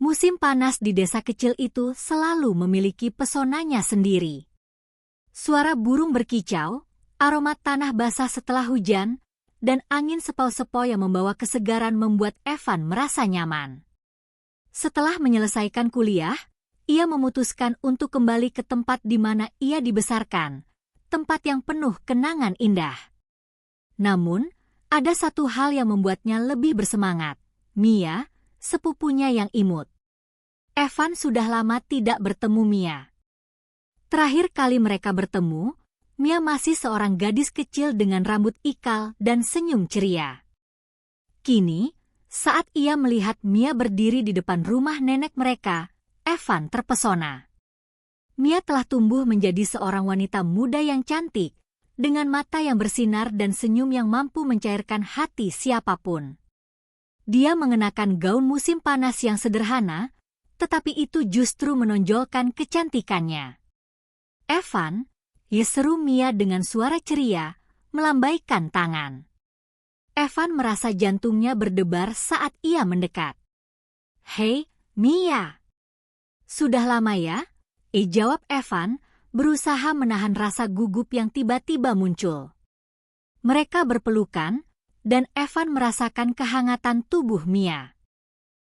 Musim panas di desa kecil itu selalu memiliki pesonanya sendiri. Suara burung berkicau, aroma tanah basah setelah hujan, dan angin sepau-sepau yang membawa kesegaran membuat Evan merasa nyaman. Setelah menyelesaikan kuliah, ia memutuskan untuk kembali ke tempat di mana ia dibesarkan, tempat yang penuh kenangan indah. Namun, ada satu hal yang membuatnya lebih bersemangat. Mia, sepupunya yang imut. Evan sudah lama tidak bertemu Mia. Terakhir kali mereka bertemu, Mia masih seorang gadis kecil dengan rambut ikal dan senyum ceria. Kini, saat ia melihat Mia berdiri di depan rumah nenek mereka, Evan terpesona. Mia telah tumbuh menjadi seorang wanita muda yang cantik, dengan mata yang bersinar dan senyum yang mampu mencairkan hati siapapun. Dia mengenakan gaun musim panas yang sederhana, tetapi itu justru menonjolkan kecantikannya. Evan, seru Mia dengan suara ceria, melambaikan tangan. Evan merasa jantungnya berdebar saat ia mendekat. "Hei, Mia." "Sudah lama ya?" jawab Evan, berusaha menahan rasa gugup yang tiba-tiba muncul. Mereka berpelukan, dan Evan merasakan kehangatan tubuh Mia.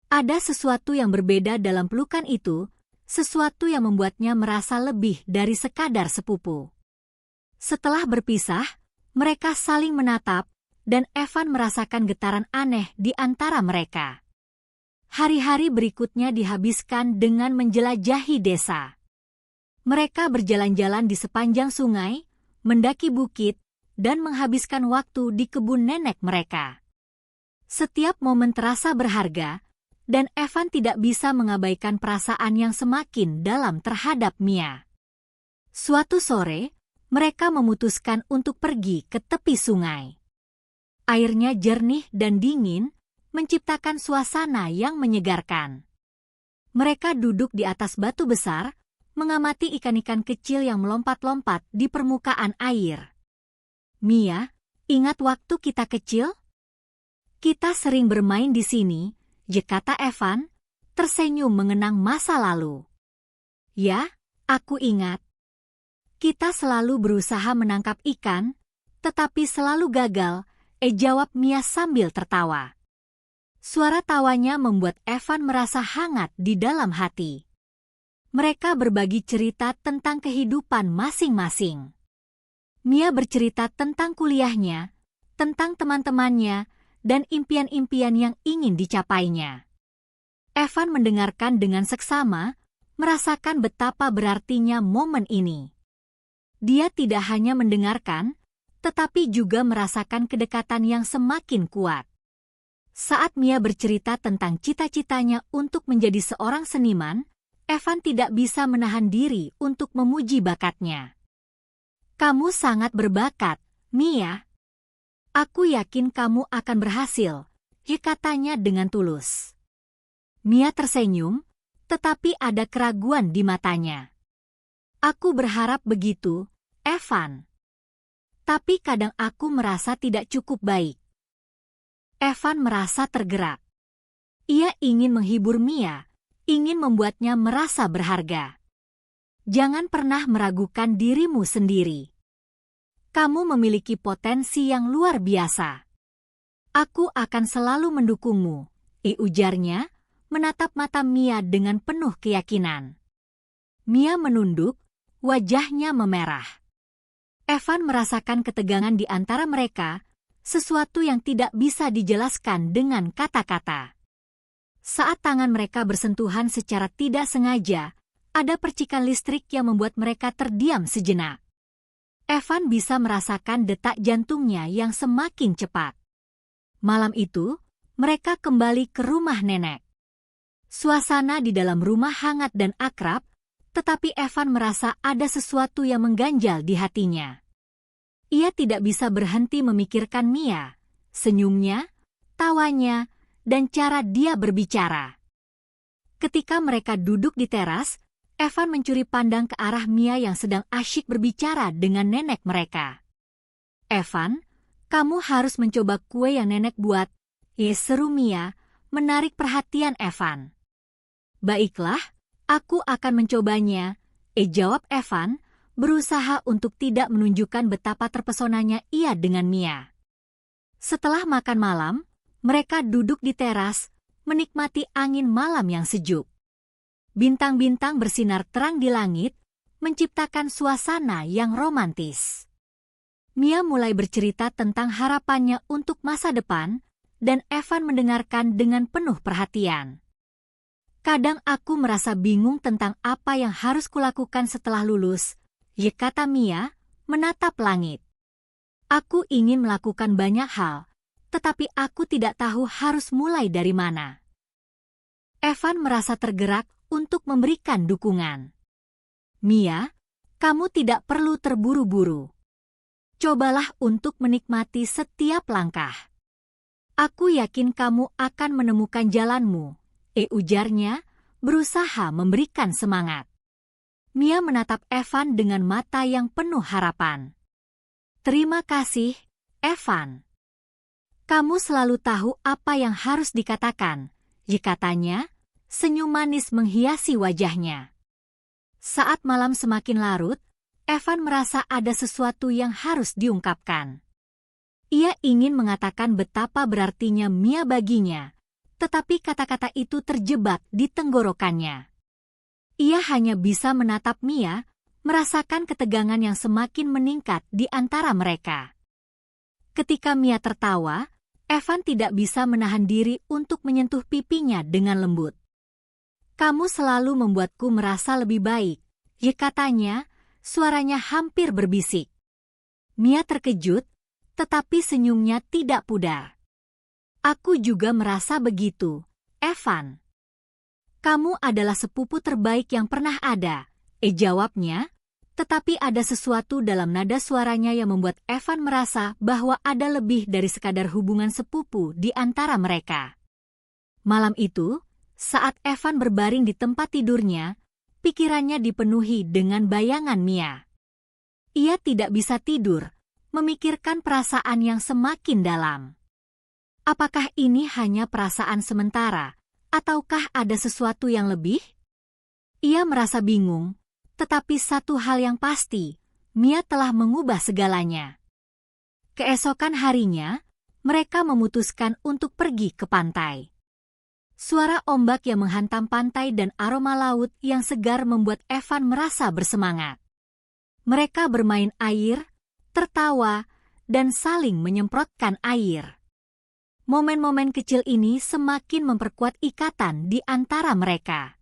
Ada sesuatu yang berbeda dalam pelukan itu, sesuatu yang membuatnya merasa lebih dari sekadar sepupu. Setelah berpisah, mereka saling menatap, dan Evan merasakan getaran aneh di antara mereka. Hari-hari berikutnya dihabiskan dengan menjelajahi desa. Mereka berjalan-jalan di sepanjang sungai, mendaki bukit, dan menghabiskan waktu di kebun nenek mereka. Setiap momen terasa berharga, dan Evan tidak bisa mengabaikan perasaan yang semakin dalam terhadap Mia. Suatu sore, mereka memutuskan untuk pergi ke tepi sungai. Airnya jernih dan dingin, menciptakan suasana yang menyegarkan. Mereka duduk di atas batu besar, mengamati ikan-ikan kecil yang melompat-lompat di permukaan air. "Mia, ingat waktu kita kecil? Kita sering bermain di sini," kata Evan, tersenyum mengenang masa lalu. "Ya, aku ingat. Kita selalu berusaha menangkap ikan, tetapi selalu gagal," jawab Mia sambil tertawa. Suara tawanya membuat Evan merasa hangat di dalam hati. Mereka berbagi cerita tentang kehidupan masing-masing. Mia bercerita tentang kuliahnya, tentang teman-temannya, dan impian-impian yang ingin dicapainya. Evan mendengarkan dengan seksama, merasakan betapa berartinya momen ini. Dia tidak hanya mendengarkan, tetapi juga merasakan kedekatan yang semakin kuat. Saat Mia bercerita tentang cita-citanya untuk menjadi seorang seniman, Evan tidak bisa menahan diri untuk memuji bakatnya. "Kamu sangat berbakat, Mia. Aku yakin kamu akan berhasil," katanya dengan tulus. Mia tersenyum, tetapi ada keraguan di matanya. "Aku berharap begitu, Evan. Tapi kadang aku merasa tidak cukup baik." Evan merasa tergerak. Ia ingin menghibur Mia, ingin membuatnya merasa berharga. "Jangan pernah meragukan dirimu sendiri. Kamu memiliki potensi yang luar biasa. Aku akan selalu mendukungmu," ujarnya, menatap mata Mia dengan penuh keyakinan. Mia menunduk, wajahnya memerah. Evan merasakan ketegangan di antara mereka, sesuatu yang tidak bisa dijelaskan dengan kata-kata. Saat tangan mereka bersentuhan secara tidak sengaja, ada percikan listrik yang membuat mereka terdiam sejenak. Evan bisa merasakan detak jantungnya yang semakin cepat. Malam itu, mereka kembali ke rumah nenek. Suasana di dalam rumah hangat dan akrab, tetapi Evan merasa ada sesuatu yang mengganjal di hatinya. Ia tidak bisa berhenti memikirkan Mia, senyumnya, tawanya, dan cara dia berbicara. Ketika mereka duduk di teras, Evan mencuri pandang ke arah Mia yang sedang asyik berbicara dengan nenek mereka. "Evan, kamu harus mencoba kue yang nenek buat," seru Mia, menarik perhatian Evan. Baiklah, aku akan mencobanya, jawab Evan, berusaha untuk tidak menunjukkan betapa terpesonanya ia dengan Mia. Setelah makan malam, mereka duduk di teras, menikmati angin malam yang sejuk. Bintang-bintang bersinar terang di langit, menciptakan suasana yang romantis. Mia mulai bercerita tentang harapannya untuk masa depan, dan Evan mendengarkan dengan penuh perhatian. Kadang aku merasa bingung tentang apa yang harus kulakukan setelah lulus, kata Mia, menatap langit. Aku ingin melakukan banyak hal, tetapi aku tidak tahu harus mulai dari mana. Evan merasa tergerak untuk memberikan dukungan. Mia, kamu tidak perlu terburu-buru. Cobalah untuk menikmati setiap langkah. Aku yakin kamu akan menemukan jalanmu, ujarnya, berusaha memberikan semangat. Mia menatap Evan dengan mata yang penuh harapan. Terima kasih, Evan. Kamu selalu tahu apa yang harus dikatakan, katanya, senyum manis menghiasi wajahnya. Saat malam semakin larut, Evan merasa ada sesuatu yang harus diungkapkan. Ia ingin mengatakan betapa berartinya Mia baginya, tetapi kata-kata itu terjebak di tenggorokannya. Ia hanya bisa menatap Mia, merasakan ketegangan yang semakin meningkat di antara mereka. Ketika Mia tertawa, Evan tidak bisa menahan diri untuk menyentuh pipinya dengan lembut. Kamu selalu membuatku merasa lebih baik, katanya, suaranya hampir berbisik. Mia terkejut, tetapi senyumnya tidak pudar. Aku juga merasa begitu, Evan. Kamu adalah sepupu terbaik yang pernah ada, jawabnya, tetapi ada sesuatu dalam nada suaranya yang membuat Evan merasa bahwa ada lebih dari sekadar hubungan sepupu di antara mereka. Malam itu, saat Evan berbaring di tempat tidurnya, pikirannya dipenuhi dengan bayangan Mia. Ia tidak bisa tidur, memikirkan perasaan yang semakin dalam. Apakah ini hanya perasaan sementara, ataukah ada sesuatu yang lebih? Ia merasa bingung, tetapi satu hal yang pasti, Mia telah mengubah segalanya. Keesokan harinya, mereka memutuskan untuk pergi ke pantai. Suara ombak yang menghantam pantai dan aroma laut yang segar membuat Evan merasa bersemangat. Mereka bermain air, tertawa, dan saling menyemprotkan air. Momen-momen kecil ini semakin memperkuat ikatan di antara mereka.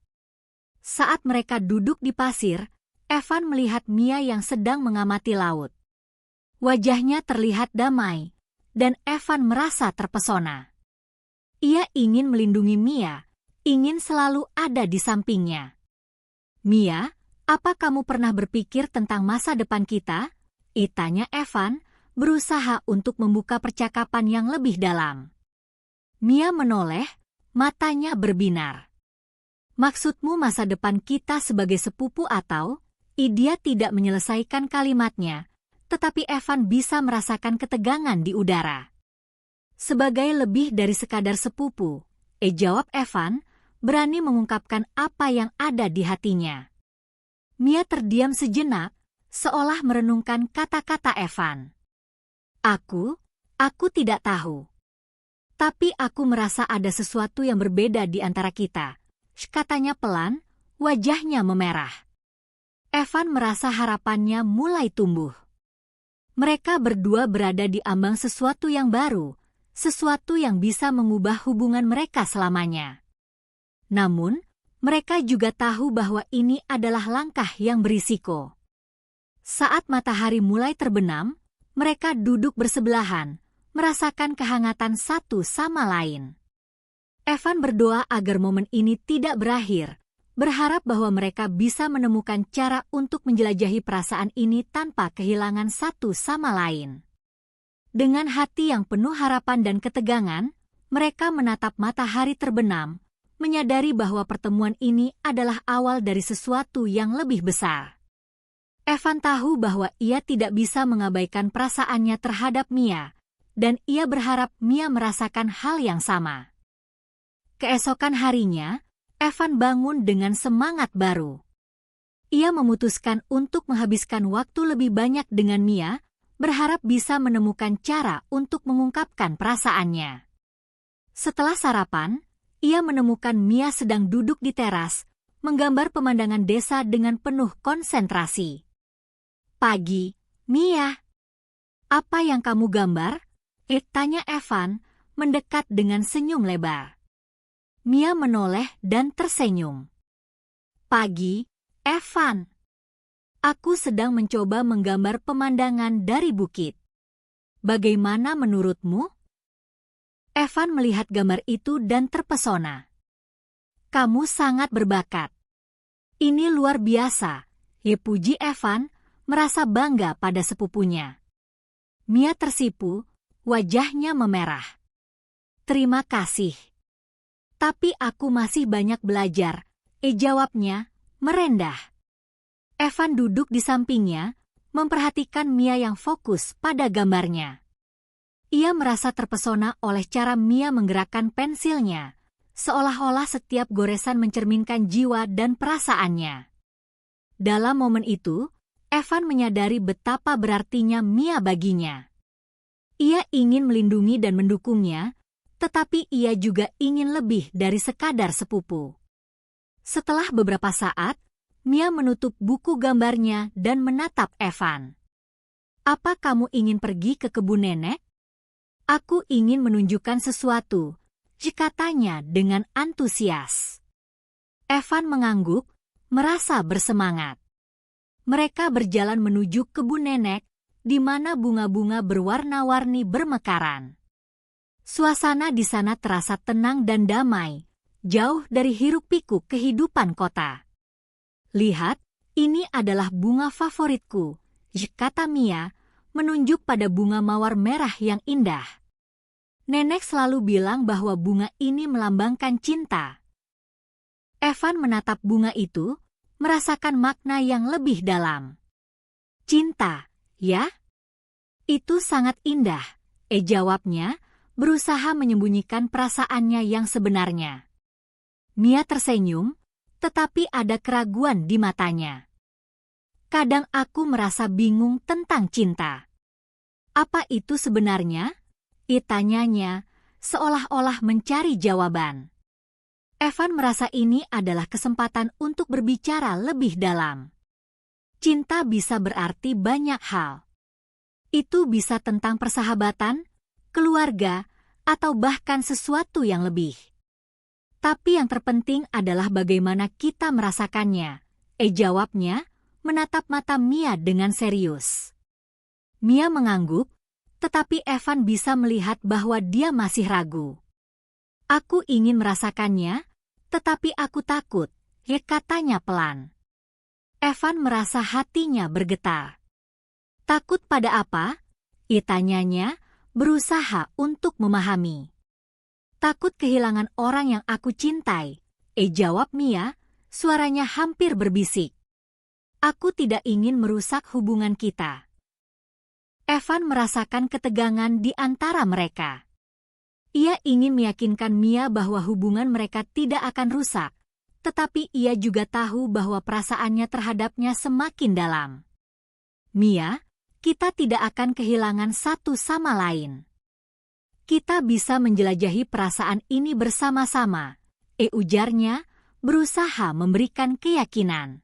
Saat mereka duduk di pasir, Evan melihat Mia yang sedang mengamati laut. Wajahnya terlihat damai, dan Evan merasa terpesona. Ia ingin melindungi Mia, ingin selalu ada di sampingnya. Mia, apa kamu pernah berpikir tentang masa depan kita? Tanya Evan, berusaha untuk membuka percakapan yang lebih dalam. Mia menoleh, matanya berbinar. Maksudmu masa depan kita sebagai sepupu atau? Dia tidak menyelesaikan kalimatnya, tetapi Evan bisa merasakan ketegangan di udara. Sebagai lebih dari sekadar sepupu, jawab Evan, berani mengungkapkan apa yang ada di hatinya. Mia terdiam sejenak, seolah merenungkan kata-kata Evan. Aku tidak tahu. Tapi aku merasa ada sesuatu yang berbeda di antara kita, katanya pelan, wajahnya memerah. Evan merasa harapannya mulai tumbuh. Mereka berdua berada di ambang sesuatu yang baru, sesuatu yang bisa mengubah hubungan mereka selamanya. Namun, mereka juga tahu bahwa ini adalah langkah yang berisiko. Saat matahari mulai terbenam, mereka duduk bersebelahan, merasakan kehangatan satu sama lain. Evan berdoa agar momen ini tidak berakhir, berharap bahwa mereka bisa menemukan cara untuk menjelajahi perasaan ini tanpa kehilangan satu sama lain. Dengan hati yang penuh harapan dan ketegangan, mereka menatap matahari terbenam, menyadari bahwa pertemuan ini adalah awal dari sesuatu yang lebih besar. Evan tahu bahwa ia tidak bisa mengabaikan perasaannya terhadap Mia, dan ia berharap Mia merasakan hal yang sama. Keesokan harinya, Evan bangun dengan semangat baru. Ia memutuskan untuk menghabiskan waktu lebih banyak dengan Mia, berharap bisa menemukan cara untuk mengungkapkan perasaannya. Setelah sarapan, ia menemukan Mia sedang duduk di teras, menggambar pemandangan desa dengan penuh konsentrasi. "Pagi, Mia. Apa yang kamu gambar?" tanya Evan, mendekat dengan senyum lebar. Mia menoleh dan tersenyum. "Pagi, Evan. Aku sedang mencoba menggambar pemandangan dari bukit. Bagaimana menurutmu?" Evan melihat gambar itu dan terpesona. "Kamu sangat berbakat. Ini luar biasa," puji Evan, merasa bangga pada sepupunya. Mia tersipu, wajahnya memerah. "Terima kasih. Tapi aku masih banyak belajar," jawabnya, merendah. Evan duduk di sampingnya, memperhatikan Mia yang fokus pada gambarnya. Ia merasa terpesona oleh cara Mia menggerakkan pensilnya, seolah-olah setiap goresan mencerminkan jiwa dan perasaannya. Dalam momen itu, Evan menyadari betapa berartinya Mia baginya. Ia ingin melindungi dan mendukungnya, tetapi ia juga ingin lebih dari sekadar sepupu. Setelah beberapa saat, Mia menutup buku gambarnya dan menatap Evan. "Apa kamu ingin pergi ke kebun nenek?" "Aku ingin menunjukkan sesuatu," katanya dengan antusias. Evan mengangguk, merasa bersemangat. Mereka berjalan menuju kebun nenek, di mana bunga-bunga berwarna-warni bermekaran. Suasana di sana terasa tenang dan damai, jauh dari hiruk-pikuk kehidupan kota. "Lihat, ini adalah bunga favoritku," kata Mia, menunjuk pada bunga mawar merah yang indah. "Nenek selalu bilang bahwa bunga ini melambangkan cinta." Evan menatap bunga itu, merasakan makna yang lebih dalam. "Cinta, ya? Itu sangat indah," jawabnya, berusaha menyembunyikan perasaannya yang sebenarnya. Mia tersenyum, tetapi ada keraguan di matanya. "Kadang aku merasa bingung tentang cinta." "Apa itu sebenarnya?" tanyanya, seolah-olah mencari jawaban. Evan merasa ini adalah kesempatan untuk berbicara lebih dalam. Cinta bisa berarti banyak hal. Itu bisa tentang persahabatan, keluarga, atau bahkan sesuatu yang lebih. Tapi yang terpenting adalah bagaimana kita merasakannya, jawabnya, menatap mata Mia dengan serius. Mia mengangguk, tetapi Evan bisa melihat bahwa dia masih ragu. "Aku ingin merasakannya, tetapi aku takut," katanya pelan. Evan merasa hatinya bergetar. "Takut pada apa?" tanyanya, berusaha untuk memahami. "Takut kehilangan orang yang aku cintai," jawab Mia, suaranya hampir berbisik. "Aku tidak ingin merusak hubungan kita." Evan merasakan ketegangan di antara mereka. Ia ingin meyakinkan Mia bahwa hubungan mereka tidak akan rusak, tetapi ia juga tahu bahwa perasaannya terhadapnya semakin dalam. "Mia, kita tidak akan kehilangan satu sama lain. Kita bisa menjelajahi perasaan ini bersama-sama," ujarnya, berusaha memberikan keyakinan.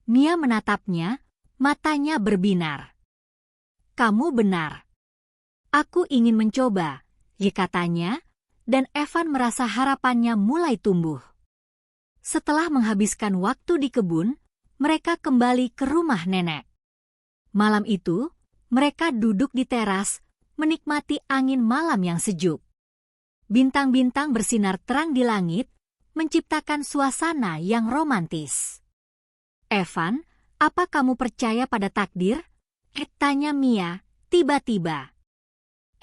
Mia menatapnya, matanya berbinar. "Kamu benar. Aku ingin mencoba," katanya, dan Evan merasa harapannya mulai tumbuh. Setelah menghabiskan waktu di kebun, mereka kembali ke rumah nenek. Malam itu, mereka duduk di teras, menikmati angin malam yang sejuk. Bintang-bintang bersinar terang di langit, menciptakan suasana yang romantis. "Evan, apa kamu percaya pada takdir?" tanya Mia, tiba-tiba.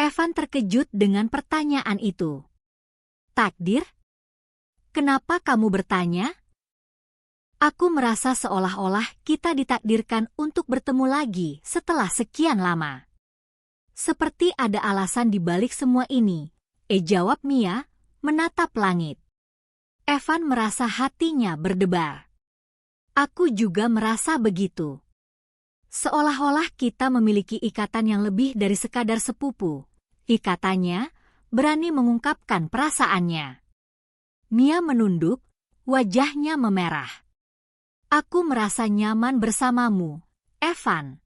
Evan terkejut dengan pertanyaan itu. "Takdir? Kenapa kamu bertanya?" "Aku merasa seolah-olah kita ditakdirkan untuk bertemu lagi setelah sekian lama. Seperti ada alasan di balik semua ini," jawab Mia, menatap langit. Evan merasa hatinya berdebar. Aku juga merasa begitu. Seolah-olah kita memiliki ikatan yang lebih dari sekadar sepupu. Ikatannya berani mengungkapkan perasaannya. Mia menunduk, wajahnya memerah. Aku merasa nyaman bersamamu, Evan.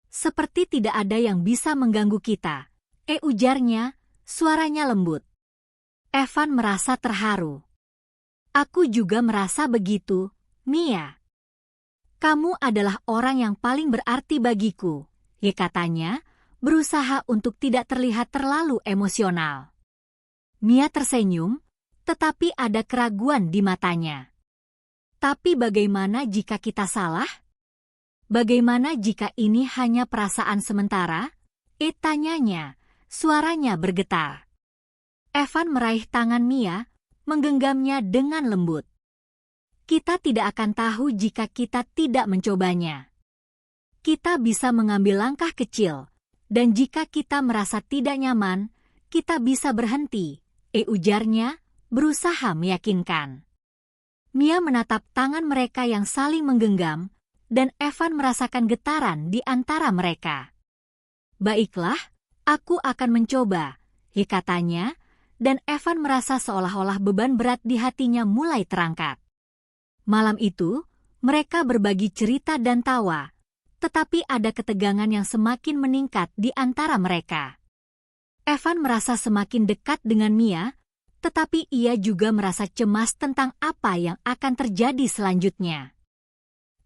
Seperti tidak ada yang bisa mengganggu kita. Ujarnya, suaranya lembut. Evan merasa terharu. Aku juga merasa begitu, Mia. Kamu adalah orang yang paling berarti bagiku, katanya, berusaha untuk tidak terlihat terlalu emosional. Mia tersenyum, tetapi ada keraguan di matanya. Tapi bagaimana jika kita salah? Bagaimana jika ini hanya perasaan sementara? Tanyanya, suaranya bergetar. Evan meraih tangan Mia, menggenggamnya dengan lembut. Kita tidak akan tahu jika kita tidak mencobanya. Kita bisa mengambil langkah kecil, dan jika kita merasa tidak nyaman, kita bisa berhenti, ujarnya, berusaha meyakinkan. Mia menatap tangan mereka yang saling menggenggam, dan Evan merasakan getaran di antara mereka. Baiklah, aku akan mencoba, katanya, dan Evan merasa seolah-olah beban berat di hatinya mulai terangkat. Malam itu, mereka berbagi cerita dan tawa, tetapi ada ketegangan yang semakin meningkat di antara mereka. Evan merasa semakin dekat dengan Mia, tetapi ia juga merasa cemas tentang apa yang akan terjadi selanjutnya.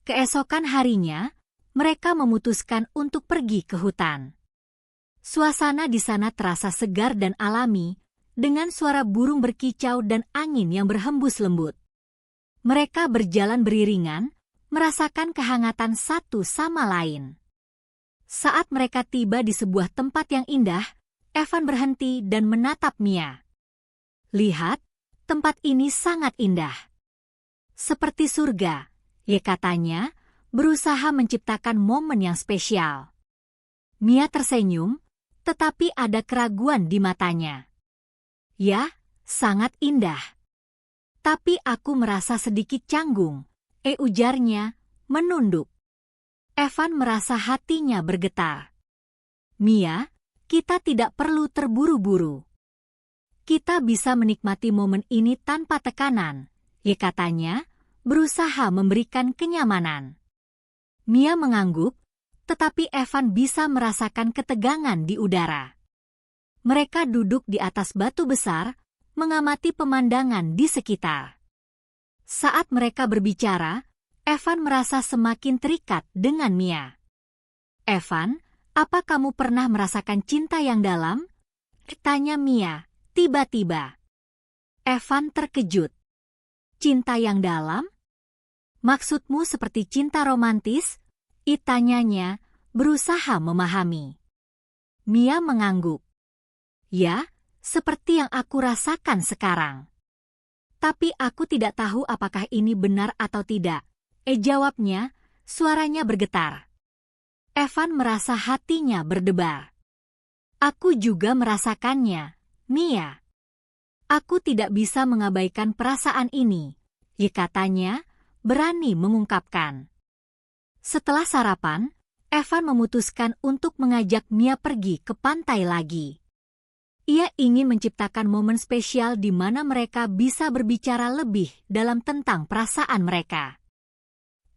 Keesokan harinya, mereka memutuskan untuk pergi ke hutan. Suasana di sana terasa segar dan alami, dengan suara burung berkicau dan angin yang berhembus lembut. Mereka berjalan beriringan, merasakan kehangatan satu sama lain. Saat mereka tiba di sebuah tempat yang indah, Evan berhenti dan menatap Mia. Lihat, tempat ini sangat indah. Seperti surga, katanya, berusaha menciptakan momen yang spesial. Mia tersenyum, tetapi ada keraguan di matanya. Ya, sangat indah. Tapi aku merasa sedikit canggung, ujarnya, menunduk. Evan merasa hatinya bergetar. Mia, kita tidak perlu terburu-buru. Kita bisa menikmati momen ini tanpa tekanan, katanya, berusaha memberikan kenyamanan. Mia mengangguk, tetapi Evan bisa merasakan ketegangan di udara. Mereka duduk di atas batu besar, mengamati pemandangan di sekitar. Saat mereka berbicara, Evan merasa semakin terikat dengan Mia. Evan, apa kamu pernah merasakan cinta yang dalam? Tanya Mia, tiba-tiba. Evan terkejut. Cinta yang dalam? Maksudmu seperti cinta romantis? Tanyanya, berusaha memahami. Mia mengangguk. Ya, seperti yang aku rasakan sekarang. Tapi aku tidak tahu apakah ini benar atau tidak. Jawabnya, suaranya bergetar. Evan merasa hatinya berdebar. Aku juga merasakannya, Mia. Aku tidak bisa mengabaikan perasaan ini, katanya, berani mengungkapkan. Setelah sarapan, Evan memutuskan untuk mengajak Mia pergi ke pantai lagi. Ia ingin menciptakan momen spesial di mana mereka bisa berbicara lebih dalam tentang perasaan mereka.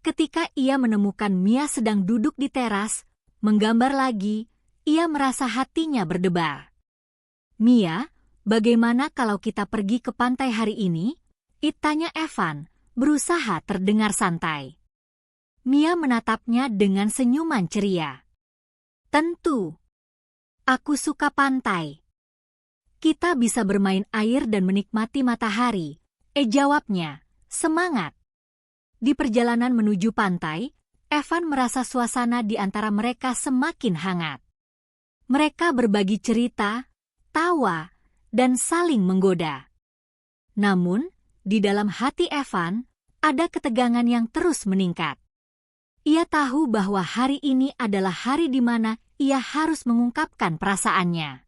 Ketika ia menemukan Mia sedang duduk di teras, menggambar lagi, ia merasa hatinya berdebar. Mia, bagaimana kalau kita pergi ke pantai hari ini? Tanya Evan, berusaha terdengar santai. Mia menatapnya dengan senyuman ceria. Tentu. Aku suka pantai. Kita bisa bermain air dan menikmati matahari. Jawabnya, semangat. Di perjalanan menuju pantai, Evan merasa suasana di antara mereka semakin hangat. Mereka berbagi cerita, tawa, dan saling menggoda. Namun, di dalam hati Evan, ada ketegangan yang terus meningkat. Ia tahu bahwa hari ini adalah hari di mana ia harus mengungkapkan perasaannya.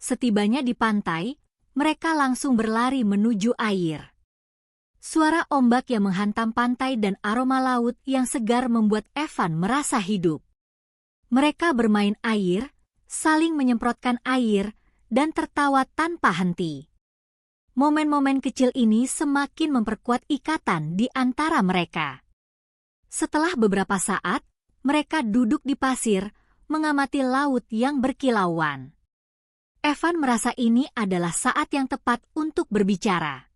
Setibanya di pantai, mereka langsung berlari menuju air. Suara ombak yang menghantam pantai dan aroma laut yang segar membuat Evan merasa hidup. Mereka bermain air, saling menyemprotkan air, dan tertawa tanpa henti. Momen-momen kecil ini semakin memperkuat ikatan di antara mereka. Setelah beberapa saat, mereka duduk di pasir, mengamati laut yang berkilauan. Evan merasa ini adalah saat yang tepat untuk berbicara.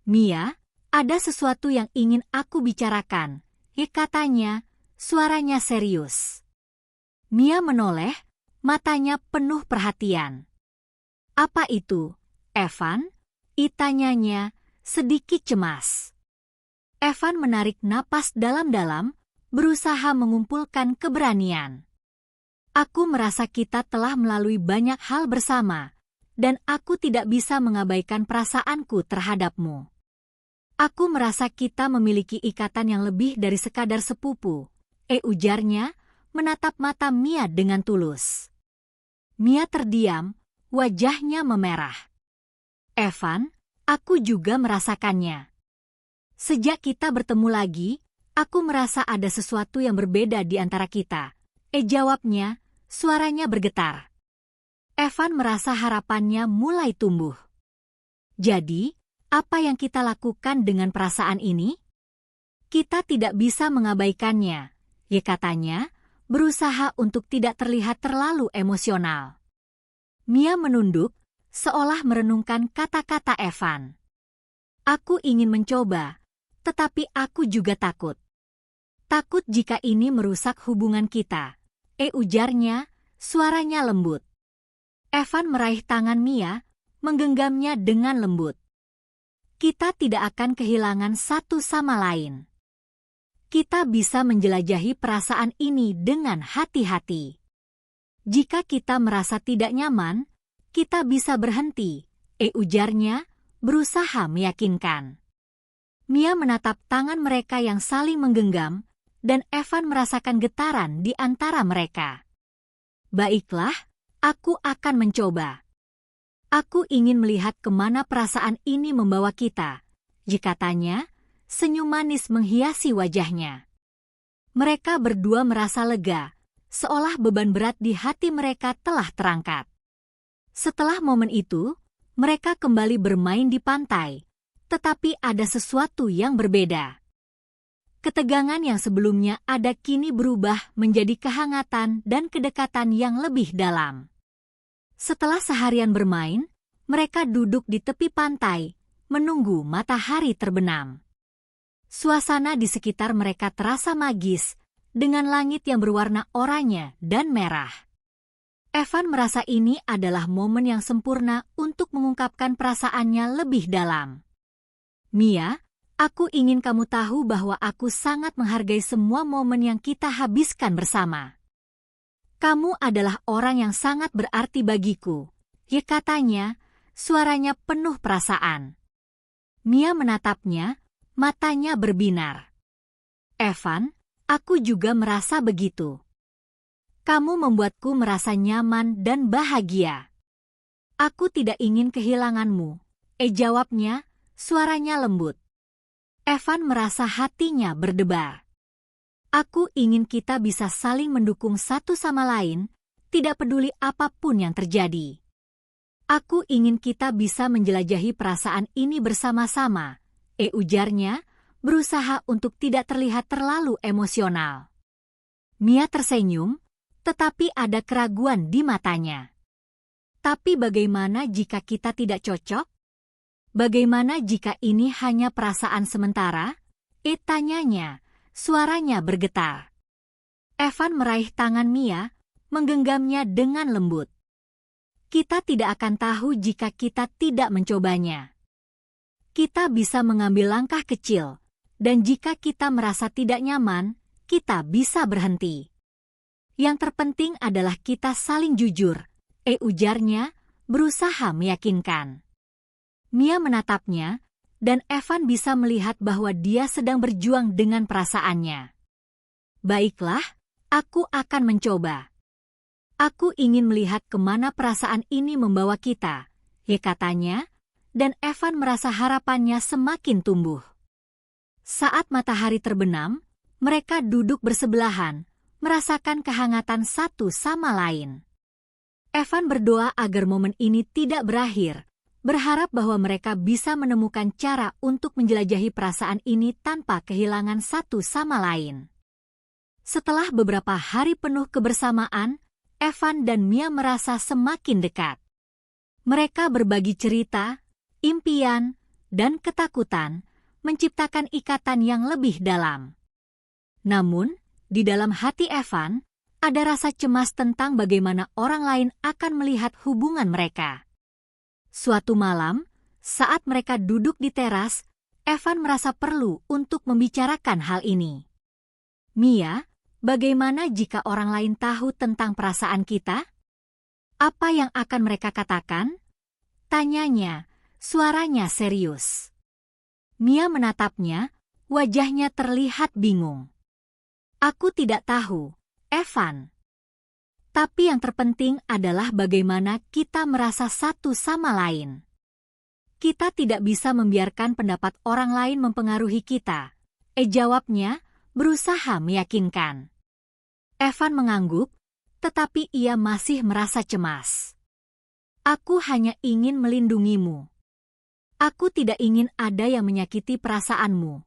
"Mia, ada sesuatu yang ingin aku bicarakan," katanya, suaranya serius. Mia menoleh, matanya penuh perhatian. "Apa itu, Evan?" tanyanya, sedikit cemas. Evan menarik napas dalam-dalam, berusaha mengumpulkan keberanian. "Aku merasa kita telah melalui banyak hal bersama, dan aku tidak bisa mengabaikan perasaanku terhadapmu. Aku merasa kita memiliki ikatan yang lebih dari sekadar sepupu," ujarnya, menatap mata Mia dengan tulus. Mia terdiam, wajahnya memerah. "Evan, aku juga merasakannya. Sejak kita bertemu lagi, aku merasa ada sesuatu yang berbeda di antara kita," jawabnya, suaranya bergetar. Evan merasa harapannya mulai tumbuh. "Jadi, apa yang kita lakukan dengan perasaan ini? Kita tidak bisa mengabaikannya," katanya, berusaha untuk tidak terlihat terlalu emosional. Mia menunduk, seolah merenungkan kata-kata Evan. "Aku ingin mencoba, tetapi aku juga takut. Takut jika ini merusak hubungan kita," ujarnya, suaranya lembut. Evan meraih tangan Mia, menggenggamnya dengan lembut. "Kita tidak akan kehilangan satu sama lain. Kita bisa menjelajahi perasaan ini dengan hati-hati. Jika kita merasa tidak nyaman, kita bisa berhenti," ujarnya, berusaha meyakinkan. Mia menatap tangan mereka yang saling menggenggam, dan Evan merasakan getaran di antara mereka. "Baiklah, aku akan mencoba. Aku ingin melihat kemana perasaan ini membawa kita," katanya, senyum manis menghiasi wajahnya. Mereka berdua merasa lega, seolah beban berat di hati mereka telah terangkat. Setelah momen itu, mereka kembali bermain di pantai, tetapi ada sesuatu yang berbeda. Ketegangan yang sebelumnya ada kini berubah menjadi kehangatan dan kedekatan yang lebih dalam. Setelah seharian bermain, mereka duduk di tepi pantai, menunggu matahari terbenam. Suasana di sekitar mereka terasa magis, dengan langit yang berwarna oranye dan merah. Evan merasa ini adalah momen yang sempurna untuk mengungkapkan perasaannya lebih dalam. "Mia, aku ingin kamu tahu bahwa aku sangat menghargai semua momen yang kita habiskan bersama. Kamu adalah orang yang sangat berarti bagiku," katanya, suaranya penuh perasaan. Mia menatapnya, matanya berbinar. "Evan, aku juga merasa begitu. Kamu membuatku merasa nyaman dan bahagia. Aku tidak ingin kehilanganmu," jawabnya, suaranya lembut. Evan merasa hatinya berdebar. "Aku ingin kita bisa saling mendukung satu sama lain, tidak peduli apapun yang terjadi. Aku ingin kita bisa menjelajahi perasaan ini bersama-sama," ujarnya, berusaha untuk tidak terlihat terlalu emosional. Mia tersenyum, tetapi ada keraguan di matanya. "Tapi bagaimana jika kita tidak cocok? Bagaimana jika ini hanya perasaan sementara?" tanyanya, suaranya bergetar. Evan meraih tangan Mia, menggenggamnya dengan lembut. "Kita tidak akan tahu jika kita tidak mencobanya. Kita bisa mengambil langkah kecil, dan jika kita merasa tidak nyaman, kita bisa berhenti. Yang terpenting adalah kita saling jujur," ujarnya, berusaha meyakinkan. Mia menatapnya, dan Evan bisa melihat bahwa dia sedang berjuang dengan perasaannya. "Baiklah, aku akan mencoba. Aku ingin melihat kemana perasaan ini membawa kita," katanya, dan Evan merasa harapannya semakin tumbuh. Saat matahari terbenam, mereka duduk bersebelahan, merasakan kehangatan satu sama lain. Evan berdoa agar momen ini tidak berakhir, berharap bahwa mereka bisa menemukan cara untuk menjelajahi perasaan ini tanpa kehilangan satu sama lain. Setelah beberapa hari penuh kebersamaan, Evan dan Mia merasa semakin dekat. Mereka berbagi cerita, impian, dan ketakutan, menciptakan ikatan yang lebih dalam. Namun, di dalam hati Evan, ada rasa cemas tentang bagaimana orang lain akan melihat hubungan mereka. Suatu malam, saat mereka duduk di teras, Evan merasa perlu untuk membicarakan hal ini. Mia, bagaimana jika orang lain tahu tentang perasaan kita? Apa yang akan mereka katakan? Tanyanya, suaranya serius. Mia menatapnya, wajahnya terlihat bingung. Aku tidak tahu, Evan. Tapi yang terpenting adalah bagaimana kita merasa satu sama lain. Kita tidak bisa membiarkan pendapat orang lain mempengaruhi kita. Jawabnya, berusaha meyakinkan. Evan mengangguk, tetapi ia masih merasa cemas. Aku hanya ingin melindungimu. Aku tidak ingin ada yang menyakiti perasaanmu.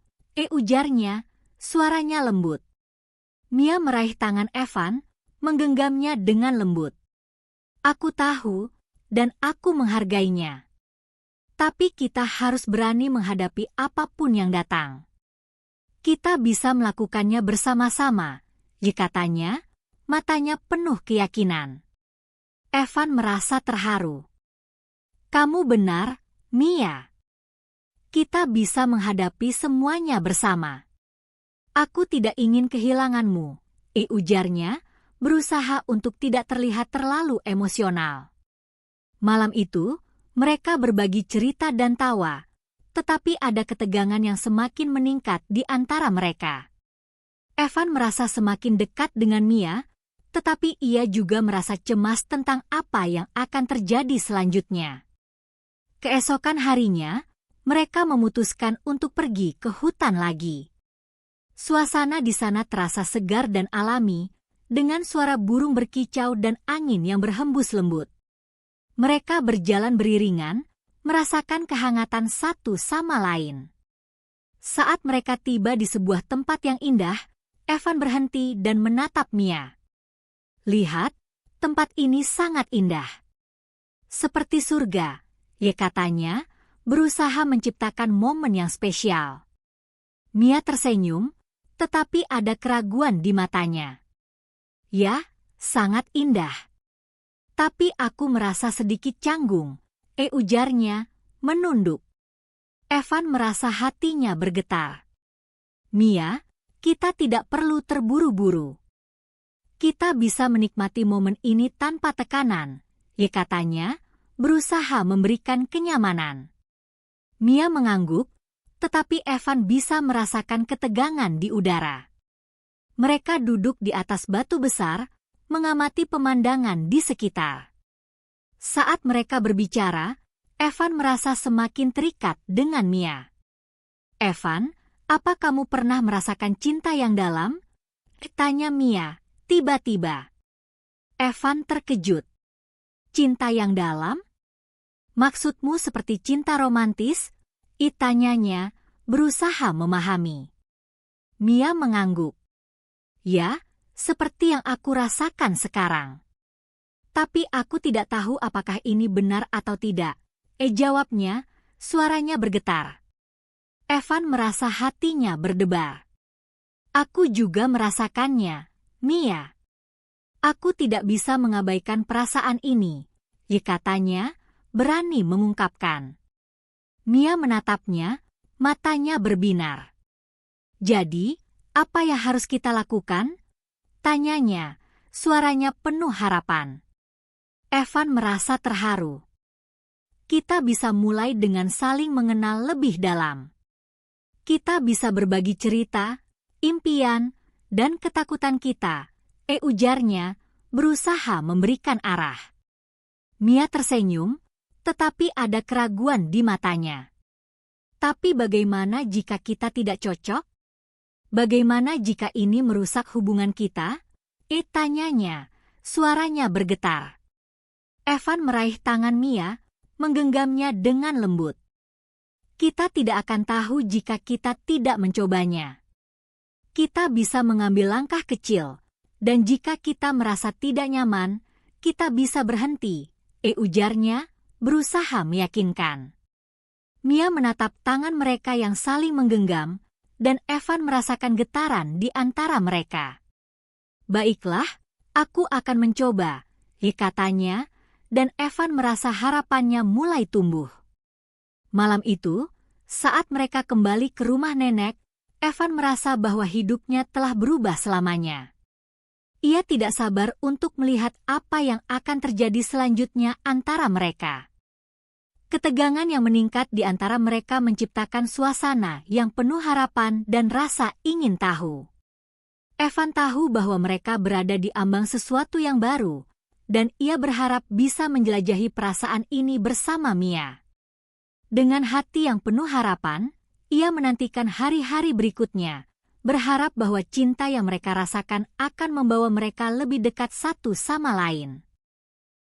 Ujarnya, suaranya lembut. Mia meraih tangan Evan, menggenggamnya dengan lembut. Aku tahu, dan aku menghargainya. Tapi kita harus berani menghadapi apapun yang datang. Kita bisa melakukannya bersama-sama, katanya, matanya penuh keyakinan. Evan merasa terharu. Kamu benar, Mia. Kita bisa menghadapi semuanya bersama. Aku tidak ingin kehilanganmu, ujarnya, berusaha untuk tidak terlihat terlalu emosional. Malam itu, mereka berbagi cerita dan tawa, tetapi ada ketegangan yang semakin meningkat di antara mereka. Evan merasa semakin dekat dengan Mia, tetapi ia juga merasa cemas tentang apa yang akan terjadi selanjutnya. Keesokan harinya, mereka memutuskan untuk pergi ke hutan lagi. Suasana di sana terasa segar dan alami, dengan suara burung berkicau dan angin yang berhembus lembut. Mereka berjalan beriringan, merasakan kehangatan satu sama lain. Saat mereka tiba di sebuah tempat yang indah, Evan berhenti dan menatap Mia. Lihat, tempat ini sangat indah. Seperti surga, katanya, berusaha menciptakan momen yang spesial. Mia tersenyum, tetapi ada keraguan di matanya. Ya, sangat indah. Tapi aku merasa sedikit canggung, ujarnya, menunduk. Evan merasa hatinya bergetar. Mia, kita tidak perlu terburu-buru. Kita bisa menikmati momen ini tanpa tekanan, katanya, berusaha memberikan kenyamanan. Mia mengangguk, tetapi Evan bisa merasakan ketegangan di udara. Mereka duduk di atas batu besar, mengamati pemandangan di sekitar. Saat mereka berbicara, Evan merasa semakin terikat dengan Mia. Evan, apa kamu pernah merasakan cinta yang dalam? Tanya Mia, tiba-tiba. Evan terkejut. Cinta yang dalam? Maksudmu seperti cinta romantis? Tanyanya, berusaha memahami. Mia mengangguk. Ya, seperti yang aku rasakan sekarang. Tapi aku tidak tahu apakah ini benar atau tidak. Jawabnya, suaranya bergetar. Evan merasa hatinya berdebar. Aku juga merasakannya, Mia. Aku tidak bisa mengabaikan perasaan ini, katanya, berani mengungkapkan. Mia menatapnya, matanya berbinar. Jadi, apa yang harus kita lakukan? Tanyanya, suaranya penuh harapan. Evan merasa terharu. Kita bisa mulai dengan saling mengenal lebih dalam. Kita bisa berbagi cerita, impian, dan ketakutan kita, ujarnya, berusaha memberikan arah. Mia tersenyum, tetapi ada keraguan di matanya. Tapi bagaimana jika kita tidak cocok? Bagaimana jika ini merusak hubungan kita? Tanyanya, suaranya bergetar. Evan meraih tangan Mia, menggenggamnya dengan lembut. Kita tidak akan tahu jika kita tidak mencobanya. Kita bisa mengambil langkah kecil, dan jika kita merasa tidak nyaman, kita bisa berhenti, ujarnya, berusaha meyakinkan. Mia menatap tangan mereka yang saling menggenggam, dan Evan merasakan getaran di antara mereka. Baiklah, aku akan mencoba, katanya, dan Evan merasa harapannya mulai tumbuh. Malam itu, saat mereka kembali ke rumah nenek, Evan merasa bahwa hidupnya telah berubah selamanya. Ia tidak sabar untuk melihat apa yang akan terjadi selanjutnya antara mereka. Ketegangan yang meningkat di antara mereka menciptakan suasana yang penuh harapan dan rasa ingin tahu. Evan tahu bahwa mereka berada di ambang sesuatu yang baru, dan ia berharap bisa menjelajahi perasaan ini bersama Mia. Dengan hati yang penuh harapan, ia menantikan hari-hari berikutnya, berharap bahwa cinta yang mereka rasakan akan membawa mereka lebih dekat satu sama lain.